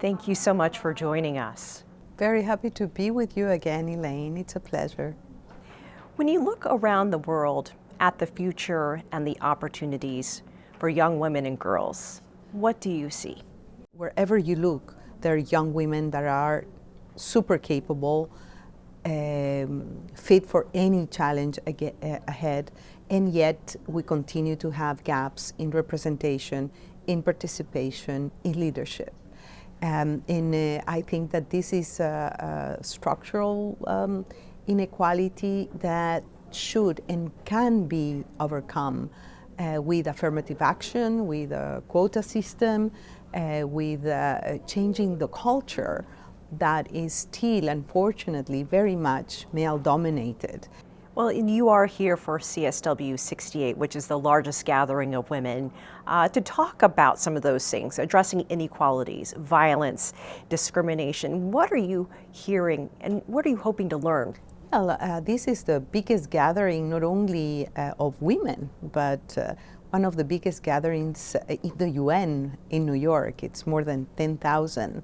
Thank you so much for joining us. Very happy to be with you again, Elaine. It's a pleasure. When you look around the world at the future and the opportunities for young women and girls, what do you see? Wherever you look, there are young women that are super capable, fit for any challenge ahead, and yet we continue to have gaps in representation, in participation, in leadership. I think that this is a structural inequality that should and can be overcome with affirmative action, with a quota system, with changing the culture that is still, unfortunately, very much male-dominated. Well, and you are here for CSW 68, which is the largest gathering of women, to talk about some of those things, addressing inequalities, violence, discrimination. What are you hearing and what are you hoping to learn? Well, this is the biggest gathering not only of women, but one of the biggest gatherings in the UN in New York. It's more than 10,000,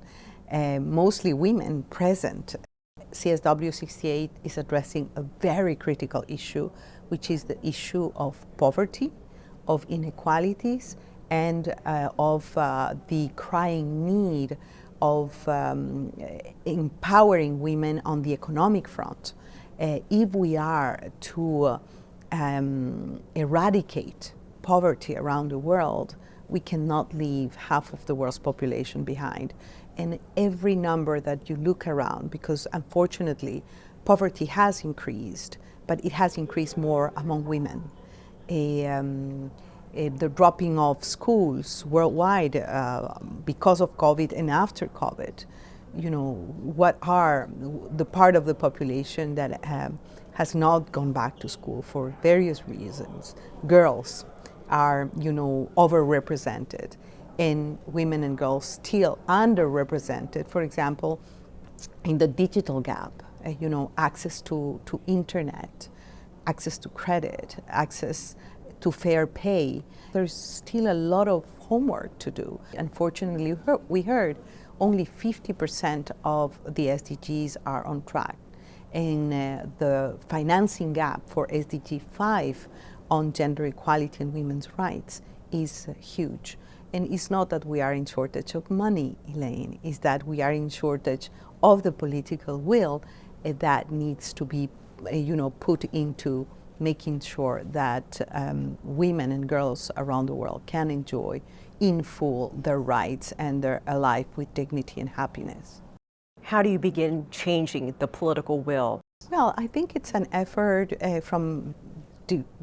mostly women present. CSW 68 is addressing a very critical issue, which is the issue of poverty, of inequalities, and of the crying need of empowering women on the economic front. If we are to eradicate poverty around the world, we cannot leave half of the world's population behind. And every number that you look around, because unfortunately poverty has increased, but it has increased more among women. The dropping of schools worldwide because of COVID and after COVID, you know, what are the part of the population that has not gone back to school for various reasons. Girls are, you know, overrepresented, and women and girls still underrepresented. For example, in the digital gap, you know, access to internet, access to credit, access to fair pay. There's still a lot of homework to do. Unfortunately, we heard only 50% of the SDGs are on track. And the financing gap for SDG 5 on gender equality and women's rights is huge. And it's not that we are in shortage of money, Elaine, it's that we are in shortage of the political will that needs to be, you know, put into making sure that women and girls around the world can enjoy in full their rights and their life with dignity and happiness. How do you begin changing the political will? Well, I think it's an effort from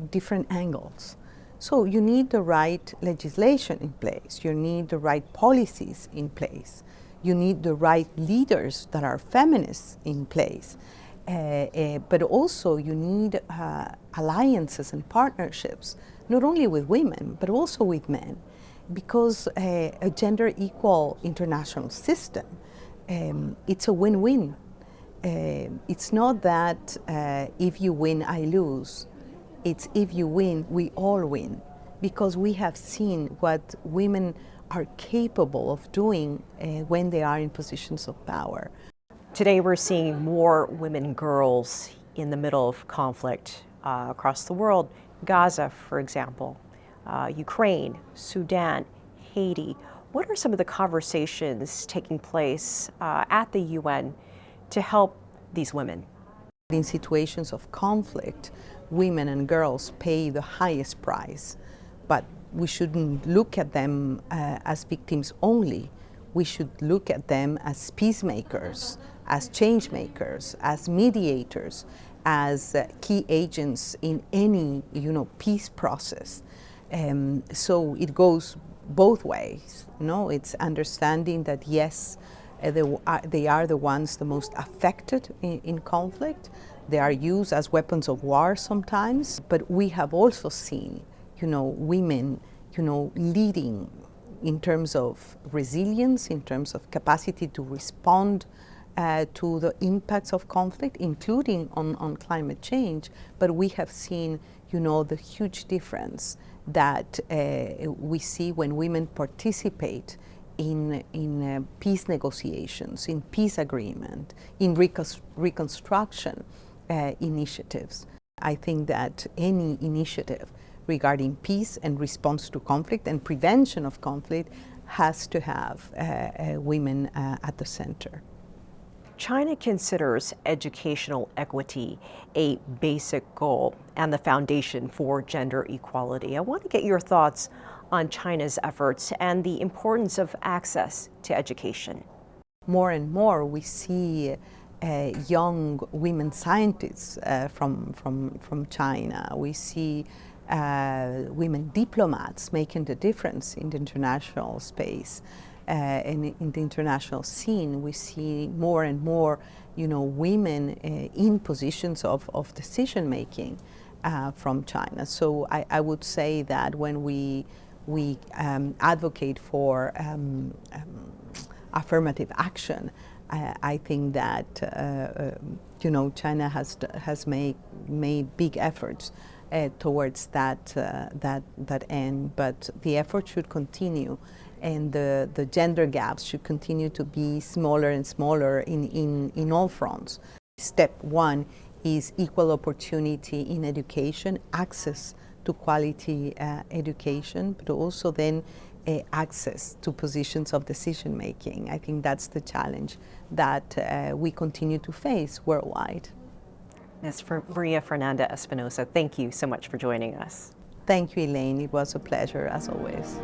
different angles. So you need the right legislation in place, you need the right policies in place, you need the right leaders that are feminists in place, but also you need alliances and partnerships, not only with women, but also with men, because a gender equal international system, it's a win-win. It's not that if you win, I lose. It's if you win, we all win, because we have seen what women are capable of doing when they are in positions of power. Today we're seeing more women and girls in the middle of conflict across the world. Gaza, for example, Ukraine, Sudan, Haiti. What are some of the conversations taking place at the UN to help these women? In situations of conflict, women and girls pay the highest price, but we shouldn't look at them as victims only. We should look at them as peacemakers, as change makers, as mediators, as key agents in any, you know, peace process. So it goes both ways. You know, it's understanding that yes, they are the ones the most affected in conflict. They are used as weapons of war sometimes, but we have also seen, you know, women, you know, leading in terms of resilience, in terms of capacity to respond to the impacts of conflict, including on climate change. But we have seen, you know, the huge difference that we see when women participate in peace negotiations, in peace agreement, in reconstruction initiatives. I think that any initiative regarding peace and response to conflict and prevention of conflict has to have women at the center. China considers educational equity a basic goal and the foundation for gender equality. I want to get your thoughts on China's efforts and the importance of access to education. More and more we see young women scientists from China. We see women diplomats making the difference in the international space. And in the international scene, we see more and more, women in positions of decision making from China. So I would say that when we advocate for affirmative action, I think that China has made big efforts towards that end, but the effort should continue, and the gender gaps should continue to be smaller and smaller in all fronts. Step one is equal opportunity in education, access to quality education, but also then access to positions of decision making. I think that's the challenge that we continue to face worldwide. Ms. Maria Fernanda Espinosa, thank you so much for joining us. Thank you, Elaine. It was a pleasure, as always.